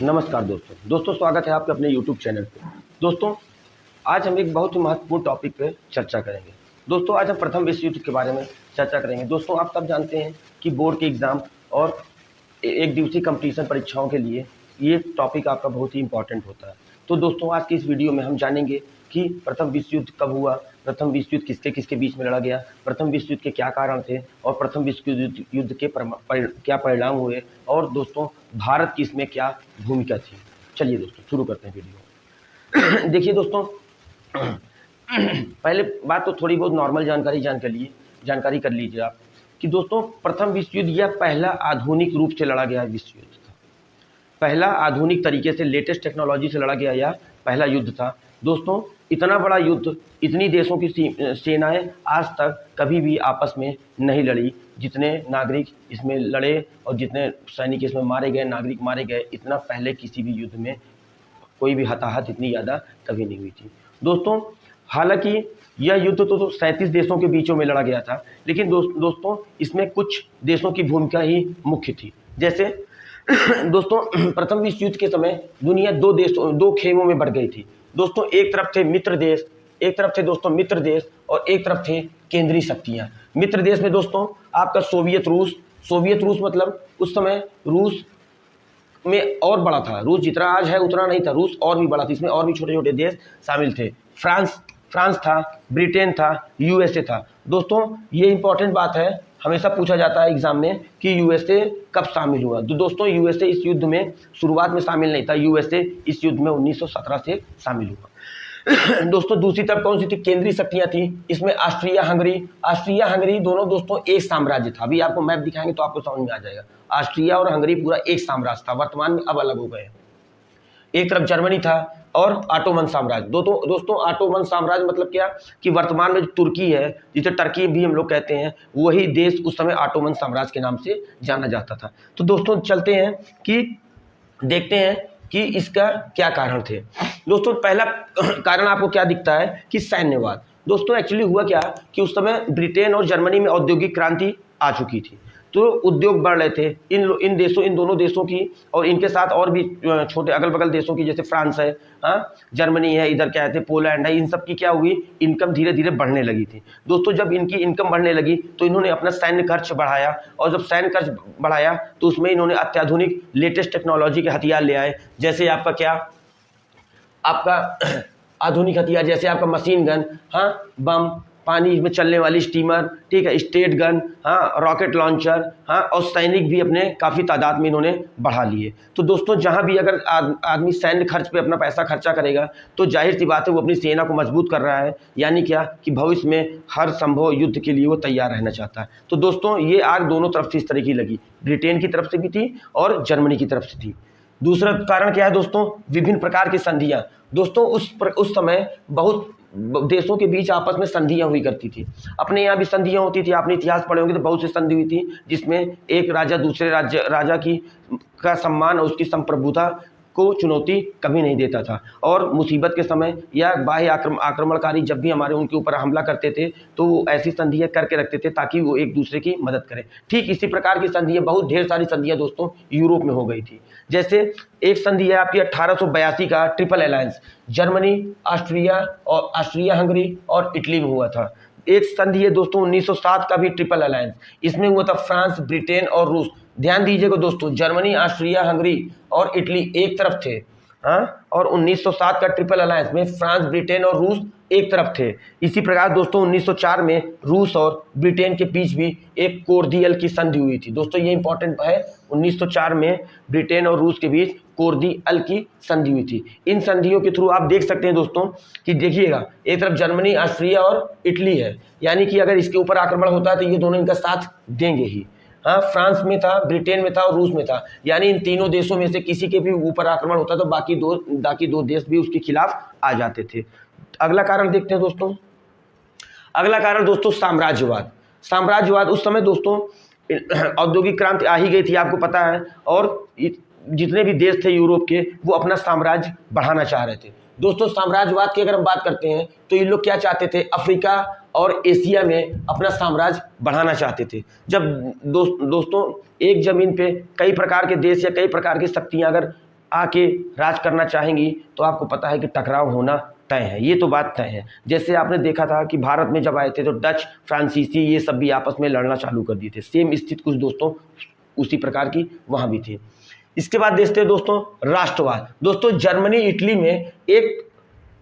नमस्कार दोस्तों स्वागत है आपके अपने YouTube चैनल पे। दोस्तों आज हम एक बहुत ही महत्वपूर्ण टॉपिक पे चर्चा करेंगे। दोस्तों आज हम प्रथम विश्व युद्ध के बारे में चर्चा करेंगे। दोस्तों आप सब जानते हैं कि बोर्ड के एग्ज़ाम और एक दिवसीय कंपटीशन परीक्षाओं के लिए ये टॉपिक आपका बहुत ही इंपॉर्टेंट होता है। तो दोस्तों आज की इस वीडियो में हम जानेंगे कि प्रथम विश्व युद्ध कब हुआ, प्रथम विश्व युद्ध किसके किसके बीच में लड़ा गया, प्रथम विश्व युद्ध के क्या कारण थे और प्रथम विश्व युद्ध के क्या परिणाम हुए और दोस्तों भारत की इसमें क्या भूमिका थी। चलिए दोस्तों शुरू करते हैं वीडियो। देखिए दोस्तों पहले बात तो थोड़ी बहुत नॉर्मल जानकारी कर लीजिए आप कि दोस्तों प्रथम विश्व युद्ध यह पहला आधुनिक रूप से लड़ा गया विश्व युद्ध था। पहला आधुनिक तरीके से लेटेस्ट टेक्नोलॉजी से लड़ा गया यह पहला युद्ध था। दोस्तों इतना बड़ा युद्ध, इतनी देशों की सेनाएं आज तक कभी भी आपस में नहीं लड़ी। जितने नागरिक इसमें लड़े और जितने सैनिक इसमें मारे गए, नागरिक मारे गए, इतना पहले किसी भी युद्ध में कोई भी हताहत इतनी ज़्यादा कभी नहीं हुई थी। दोस्तों हालांकि यह युद्ध तो 37 देशों के बीचों में लड़ा गया था, लेकिन दोस्तों इसमें कुछ देशों की भूमिका ही मुख्य थी। जैसे दोस्तों प्रथम विश्व युद्ध के समय दुनिया दो खेमों में बढ़ गई थी। दोस्तों एक तरफ थे मित्र देश, मित्र देश और एक तरफ थे केंद्रीय शक्तियां। मित्र देश में दोस्तों आपका सोवियत रूस मतलब उस समय रूस में और बड़ा था। रूस जितना आज है उतना नहीं था, रूस और भी बड़ा था। इसमें और भी छोटे छोटे देश शामिल थे। फ्रांस था, ब्रिटेन था, यूएसए था। दोस्तों ये इंपॉर्टेंट बात है, हमेशा पूछा जाता है एग्जाम में कि यूएसए कब शामिल हुआ। तो दोस्तों यूएसए इस युद्ध में शुरुआत में शामिल नहीं था। यूएसए इस युद्ध में 1917 से शामिल हुआ। दोस्तों दूसरी तरफ कौन सी थी? केंद्रीय शक्तियां थी। इसमें ऑस्ट्रिया हंगरी दोनों दोस्तों एक साम्राज्य था। अभी आपको मैप दिखाएंगे तो आपको समझ में आ जाएगा। ऑस्ट्रिया और हंगरी पूरा एक साम्राज्य था, वर्तमान में अब अलग हो गए। एक तरफ जर्मनी था और ऑटोमन साम्राज्य। दोस्तों ऑटोमन साम्राज्य मतलब क्या कि वर्तमान में जो तुर्की है, जिसे टर्की भी हम लोग कहते हैं, वही देश उस समय ऑटोमन साम्राज्य के नाम से जाना जाता था। तो दोस्तों चलते हैं कि देखते हैं कि इसका क्या कारण थे। दोस्तों पहला कारण आपको क्या दिखता है कि सैन्यवाद। दोस्तों एक्चुअली हुआ क्या कि उस समय ब्रिटेन और जर्मनी में औद्योगिक क्रांति आ चुकी थी, तो उद्योग बढ़ रहे थे। इन दोनों देशों की और इनके साथ और भी छोटे अगल बगल देशों की, जैसे फ्रांस है, जर्मनी है, इधर क्या है पोलैंड है, इन सब की क्या हुई, इनकम धीरे धीरे बढ़ने लगी थी। दोस्तों जब इनकी इनकम बढ़ने लगी तो इन्होंने अपना सैन्य खर्च बढ़ाया, और जब सैन्य खर्च बढ़ाया तो उसमें इन्होंने अत्याधुनिक लेटेस्ट टेक्नोलॉजी के हथियार ले आए। जैसे आपका आधुनिक हथियार, जैसे आपका मशीन गन, बम, पानी में चलने वाली स्टीमर, ठीक है, स्टेट गन, रॉकेट लॉन्चर, और सैनिक भी अपने काफ़ी तादाद में इन्होंने बढ़ा लिए। तो दोस्तों जहां भी अगर आदमी सैन्य खर्च पे अपना पैसा खर्चा करेगा तो जाहिर सी बात है वो अपनी सेना को मजबूत कर रहा है, यानी क्या कि भविष्य में हर संभव युद्ध के लिए वो तैयार रहना चाहता है। तो दोस्तों ये आग दोनों तरफ से इस तरह की लगी, ब्रिटेन की तरफ से भी थी और जर्मनी की तरफ से थी। दूसरा कारण क्या है दोस्तों? विभिन्न प्रकार की संधियां। दोस्तों उस समय बहुत देशों के बीच आपस में संधियां हुई करती थी। अपने यहाँ भी संधियां होती थी, आपने इतिहास पढ़े होंगे तो बहुत सी संधि हुई थी, जिसमें एक राजा दूसरे राजा का सम्मान और उसकी संप्रभुता को चुनौती कभी नहीं देता था। और मुसीबत के समय या बाह्य आक्रमणकारी जब भी हमारे उनके ऊपर हमला करते थे तो वो ऐसी संधियां करके रखते थे ताकि वो एक दूसरे की मदद करें। ठीक इसी प्रकार की संधियां, बहुत ढेर सारी संधियां दोस्तों यूरोप में हो गई थी। जैसे एक संधि है आपकी 1882 का triple alliance, Germany, Austria Hungary और इटली में हुआ था। एक संधि है दोस्तों 1907 का भी ट्रिपल अलायंस, इसमें हुआ था फ्रांस, ब्रिटेन और रूस। ध्यान दीजिएगा दोस्तों, जर्मनी, ऑस्ट्रिया हंगरी और इटली एक तरफ थे, और 1907 का ट्रिपल अलायंस में फ्रांस, ब्रिटेन और रूस एक तरफ थे। इसी प्रकार दोस्तों 1904 में रूस और ब्रिटेन के बीच भी एक कोर्दियल की संधि हुई थी। दोस्तों ये इंपॉर्टेंट है, 1904 में ब्रिटेन और रूस के बीच कोर्दियल की संधि हुई थी। इन संधियों के थ्रू आप देख सकते हैं दोस्तों कि देखिएगा एक तरफ जर्मनी, ऑस्ट्रिया और इटली है, यानी कि अगर इसके ऊपर आक्रमण होता है तो ये दोनों इनका साथ देंगे ही। फ्रांस में था, ब्रिटेन में था और रूस में था, यानी इन तीनों देशों में से किसी के भी ऊपर आक्रमण होता तो बाकी दो देश भी उसके खिलाफ आ जाते थे। अगला कारण देखते हैं दोस्तों। अगला कारण दोस्तों साम्राज्यवाद। उस समय दोस्तों औद्योगिक क्रांति आ ही गई थी, आपको पता है, और जितने भी देश थे यूरोप के वो अपना साम्राज्य बढ़ाना चाह रहे थे। दोस्तों साम्राज्यवाद की अगर हम बात करते हैं तो ये लोग क्या चाहते थे? अफ्रीका और एशिया में अपना साम्राज्य बढ़ाना चाहते थे। जब दोस्तों एक जमीन पे कई प्रकार के देश या कई प्रकार की शक्तियां अगर आके राज करना चाहेंगी तो आपको पता है कि टकराव होना तय है, ये तो बात तय है। जैसे आपने देखा था कि भारत में जब आए थे तो डच, फ्रांसीसी ये सब भी आपस में लड़ना चालू कर दिए थे। सेम स्थिति कुछ दोस्तों उसी प्रकार की वहाँ भी थी। इसके बाद देखते हैं दोस्तों राष्ट्रवाद। दोस्तों जर्मनी इटली में एक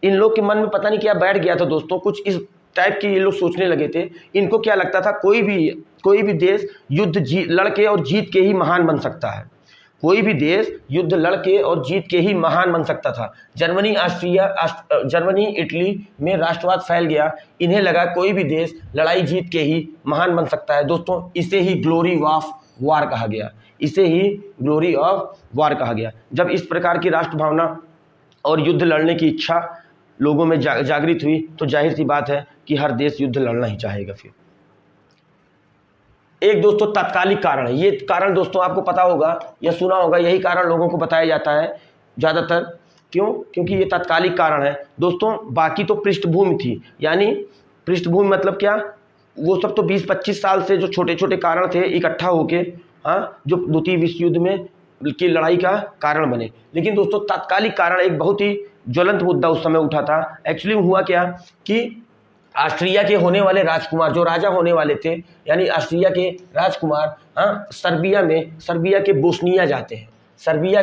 इन लोग के मन में पता नहीं क्या बैठ गया था दोस्तों, कुछ इस टाइप की ये लोग सोचने लगे थे। इनको क्या लगता था कोई भी देश युद्ध लड़के और जीत के ही महान बन सकता है, कोई भी देश युद्ध लड़के और जीत के ही महान बन सकता था। जर्मनी इटली में राष्ट्रवाद फैल गया। इन्हें लगा कोई भी देश लड़ाई जीत के ही महान बन सकता है। दोस्तों इसे ही ग्लोरी ऑफ वार कहा गया, इसे ही ग्लोरी ऑफ वार कहा गया। जब इस प्रकार की राष्ट्र भावना और युद्ध लड़ने की इच्छा लोगों में जागृत हुई तो जाहिर सी बात है कि हर देश युद्ध लड़ना ही चाहेगा। फिर एक दोस्तों तात्कालिक कारण है, ये कारण दोस्तों आपको पता होगा या सुना होगा, यही कारण लोगों को बताया जाता है ज़्यादातर। क्यों? क्योंकि ये तात्कालिक कारण है दोस्तों। बाकी तो पृष्ठभूमि थी, यानी पृष्ठभूमि मतलब क्या, वो सब तो 20-25 साल से जो छोटे छोटे कारण थे इकट्ठा होके जो द्वितीय विश्व युद्ध में की लड़ाई का कारण बने। लेकिन दोस्तों तात्कालिक कारण एक बहुत ही ज्वलंत मुद्दा उस समय उठा था। एक्चुअली हुआ क्या कि ऑस्ट्रिया के होने वाले राजकुमार, जो राजा होने वाले थे, यानी ऑस्ट्रिया के राजकुमार सर्बिया के बोस्निया जाते हैं, साइबेरिया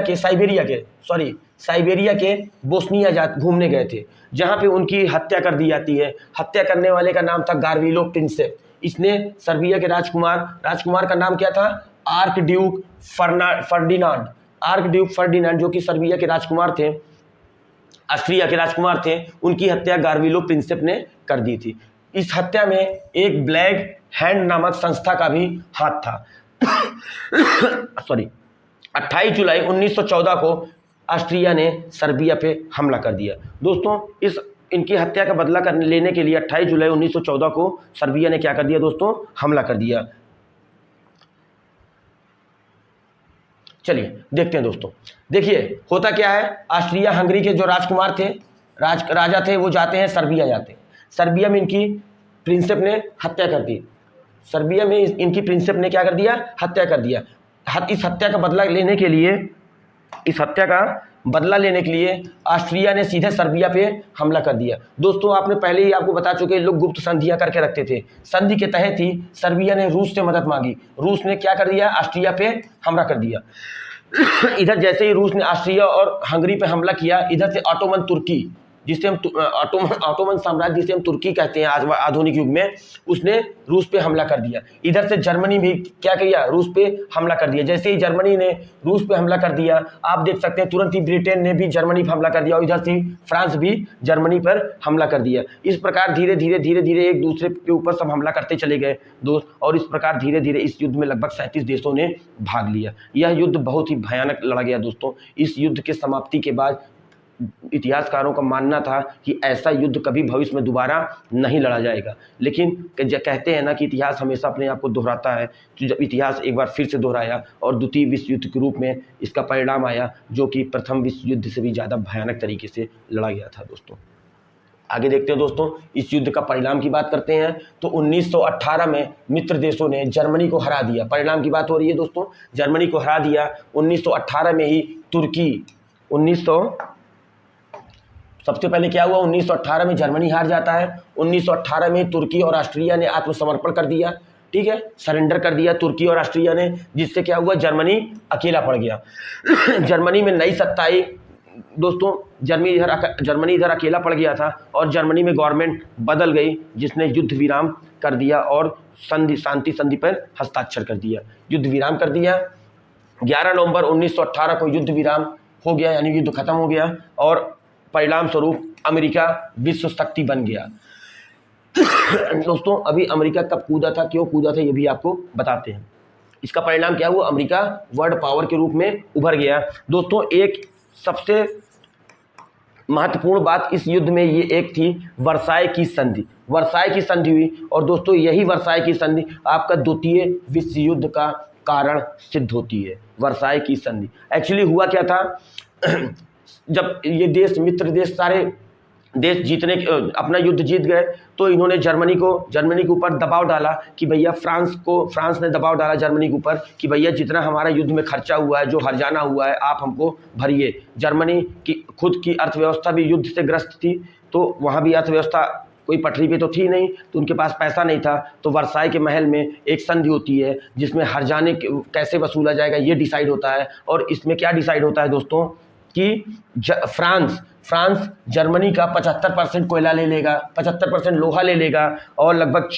के बोस्निया घूमने गए थे, जहाँ पे उनकी हत्या कर दी जाती है। हत्या करने वाले का नाम था गार्विलो प्रिंसेप। इसने सर्बिया के राजकुमार का नाम क्या था? आर्क ड्यूक फर्डिनांड, जो कि सर्बिया के राजकुमार थे, ऑस्ट्रिया के राजकुमार थे, उनकी हत्या गार्विलो प्रिंसेप ने कर दी थी। इस हत्या में एक ब्लैक हैंड नामक संस्था का भी हाथ था। 28 जुलाई 1914 को ऑस्ट्रिया ने सर्बिया पे हमला कर दिया। दोस्तों इनकी हत्या का बदला लेने के लिए 28 जुलाई 1914 को सर्बिया ने क्या कर दिया दोस्तों? हमला कर दिया। चलिए देखते हैं दोस्तों। देखिए होता क्या है, ऑस्ट्रिया हंगरी के जो राजकुमार थे, राजा थे, वो जाते हैं सर्बिया जाते हैं। सर्बिया में इनकी प्रिंसेप ने हत्या कर दी। सर्बिया में इनकी प्रिंसेप ने क्या कर दिया? हत्या कर दिया। इस हत्या का बदला लेने के लिए ऑस्ट्रिया ने सीधे सर्बिया पे हमला कर दिया। दोस्तों आपने पहले ही आपको बता चुके, लोग गुप्त संधियां करके रखते थे। संधि के तहत ही सर्बिया ने रूस से मदद मांगी। रूस ने क्या कर दिया? ऑस्ट्रिया पे हमला कर दिया। इधर जैसे ही रूस ने ऑस्ट्रिया और हंगरी पे हमला किया, इधर से ऑटोमन तुर्की, जिसे हम ऑटोमन साम्राज्य जिसे हम तुर्की कहते हैं आज आधुनिक युग में, उसने रूस पे हमला कर दिया। इधर से जर्मनी भी क्या किया? रूस पे हमला कर दिया। जैसे ही जर्मनी ने रूस पे हमला कर दिया, आप देख सकते हैं तुरंत ही ब्रिटेन ने भी जर्मनी पर हमला कर दिया और इधर से फ्रांस भी जर्मनी पर हमला कर दिया। इस प्रकार धीरे धीरे एक दूसरे के ऊपर सब हमला करते चले गए दोस्त, और इस प्रकार धीरे धीरे इस युद्ध में लगभग 37 देशों ने भाग लिया। यह युद्ध बहुत ही भयानक लड़ा गया दोस्तों। इस युद्ध के समाप्ति के बाद इतिहासकारों का मानना था कि ऐसा युद्ध कभी भविष्य में दोबारा नहीं लड़ा जाएगा। लेकिन कहते हैं ना कि इतिहास हमेशा अपने आप को दोहराता है। तो जब इतिहास एक बार फिर से दोहराया और द्वितीय विश्व युद्ध के रूप में इसका परिणाम आया, जो कि प्रथम विश्व युद्ध से भी ज़्यादा भयानक तरीके से लड़ा गया था दोस्तों। आगे देखते हैं दोस्तों, इस युद्ध का परिणाम की बात करते हैं तो 1918 में मित्र देशों ने जर्मनी को हरा दिया। परिणाम की बात हो रही है दोस्तों, जर्मनी को हरा दिया। 1918 में ही तुर्की सबसे पहले क्या हुआ? 1918 में जर्मनी हार जाता है। 1918 में तुर्की और ऑस्ट्रिया ने आत्मसमर्पण कर दिया, ठीक है, सरेंडर कर दिया तुर्की और ऑस्ट्रिया ने, जिससे क्या हुआ? जर्मनी अकेला पड़ गया। जर्मनी में नई सत्ता आई दोस्तों। जर्मनी इधर अकेला पड़ गया था और जर्मनी में गवर्नमेंट बदल गई, जिसने युद्ध विराम कर दिया और शांति संधि पर हस्ताक्षर कर दिया, युद्ध विराम कर दिया। 11 नवंबर 1918 को युद्ध विराम हो गया, यानी युद्ध खत्म हो गया और परिणाम स्वरूप अमेरिका विश्व शक्ति बन गया। दोस्तों अभी अमेरिका कब कूदा था, क्यों कूदा था, ये भी आपको बताते हैं। इसका परिणाम क्या हुआ? अमेरिका वर्ल्ड पावर के रूप में उभर गया। दोस्तों एक सबसे महत्वपूर्ण बात इस युद्ध में ये एक थी, वर्साई की संधि। वर्साई की संधि हुई और दोस्तों यही वर्साई की संधि आपका द्वितीय विश्व युद्ध का कारण सिद्ध होती है। वर्साई की संधि एक्चुअली हुआ क्या था, जब ये देश मित्र देश सारे देश जीतने अपना युद्ध जीत गए तो इन्होंने जर्मनी के ऊपर दबाव डाला कि भैया फ्रांस ने दबाव डाला जर्मनी के ऊपर कि भैया जितना हमारा युद्ध में खर्चा हुआ है, जो हर्जाना हुआ है, आप हमको भरिए। जर्मनी की खुद की अर्थव्यवस्था भी युद्ध से ग्रस्त थी, तो वहाँ भी अर्थव्यवस्था कोई पटरी पे तो थी नहीं, तो उनके पास पैसा नहीं था। तो वर्साई के महल में एक संधि होती है जिसमें हर्जाने कैसे वसूला जाएगा ये डिसाइड होता है। और इसमें क्या डिसाइड होता है दोस्तों कि फ्रांस जर्मनी का 75% कोयला ले लेगा, 75% लोहा ले लेगा और लगभग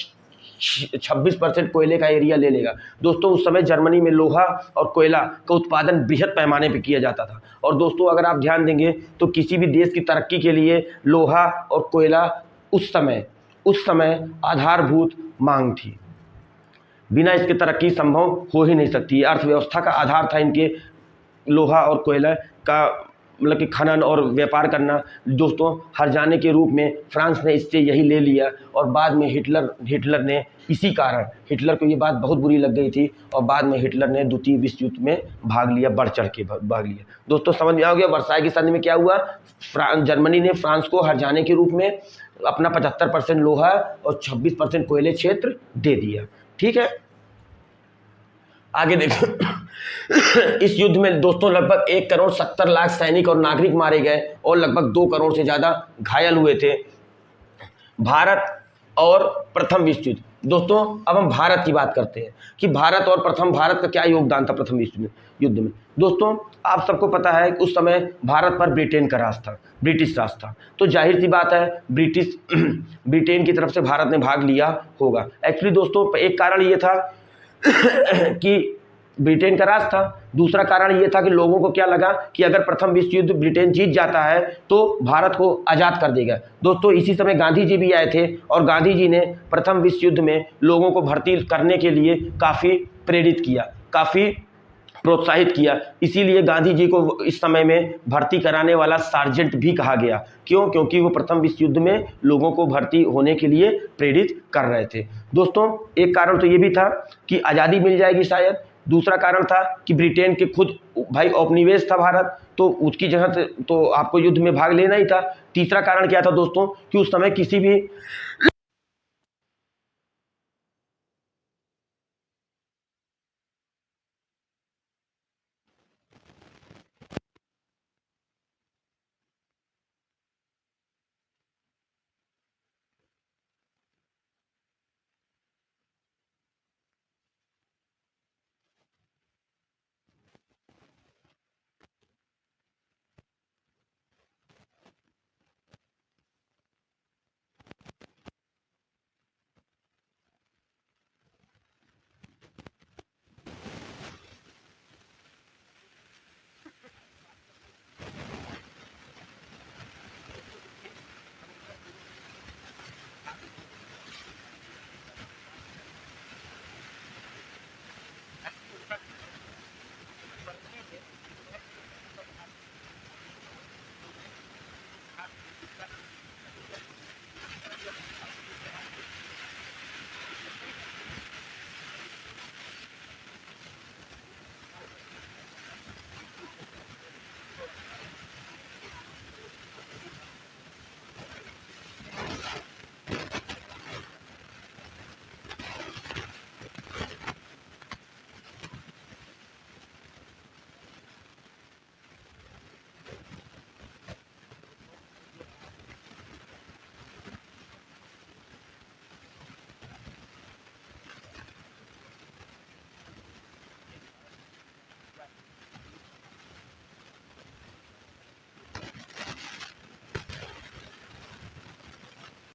26% कोयले का एरिया ले लेगा। दोस्तों उस समय जर्मनी में लोहा और कोयला का उत्पादन बृहद पैमाने पर किया जाता था। और दोस्तों अगर आप ध्यान देंगे तो किसी भी देश की तरक्की के लिए लोहा और कोयला उस समय आधारभूत मांग थी। बिना इसके तरक्की संभव हो ही नहीं सकती। अर्थव्यवस्था का आधार था इनके लोहा और कोयला का मतलब कि खनन और व्यापार करना। दोस्तों हर्जाने के रूप में फ्रांस ने इससे यही ले लिया और बाद में हिटलर ने इसी कारण, हिटलर को ये बात बहुत बुरी लग गई थी और बाद में हिटलर ने द्वितीय विश्व युद्ध में भाग लिया, बढ़ चढ़ के भाग लिया। दोस्तों समझ में आ गया वर्साई की संधि में क्या हुआ। जर्मनी ने फ्रांस को हर्जाने के रूप में अपना 75% लोहा और 26% कोयले क्षेत्र दे दिया। ठीक है, आगे देखो। इस युद्ध में दोस्तों लगभग 1,70,00,000 सैनिक और नागरिक मारे गए और लगभग 2 करोड़ से ज़्यादा घायल हुए थे। भारत और प्रथम विश्व युद्ध। दोस्तों अब हम भारत की बात करते हैं कि भारत का क्या योगदान था प्रथम विश्व युद्ध में। दोस्तों आप सबको पता है कि उस समय भारत पर ब्रिटेन का राज था, ब्रिटिश राज था, तो जाहिर सी बात है ब्रिटेन की तरफ से भारत ने भाग लिया होगा। एक्चुअली दोस्तों एक कारण ये था कि ब्रिटेन का राज था, दूसरा कारण ये था कि लोगों को क्या लगा कि अगर प्रथम विश्व युद्ध ब्रिटेन जीत जाता है तो भारत को आज़ाद कर देगा। दोस्तों इसी समय गांधी जी भी आए थे और गांधी जी ने प्रथम विश्व युद्ध में लोगों को भर्ती करने के लिए काफ़ी प्रेरित किया, काफ़ी प्रोत्साहित किया। इसीलिए गांधी जी को इस समय में भर्ती कराने वाला सार्जेंट भी कहा गया। क्यों? क्योंकि वो प्रथम विश्व युद्ध में लोगों को भर्ती होने के लिए प्रेरित कर रहे थे। दोस्तों एक कारण तो ये भी था कि आज़ादी मिल जाएगी शायद, दूसरा कारण था कि ब्रिटेन के खुद भाई औपनिवेश था भारत, तो उसकी जगह से तो आपको युद्ध में भाग लेना ही था। तीसरा कारण क्या था दोस्तों कि उस समय किसी भी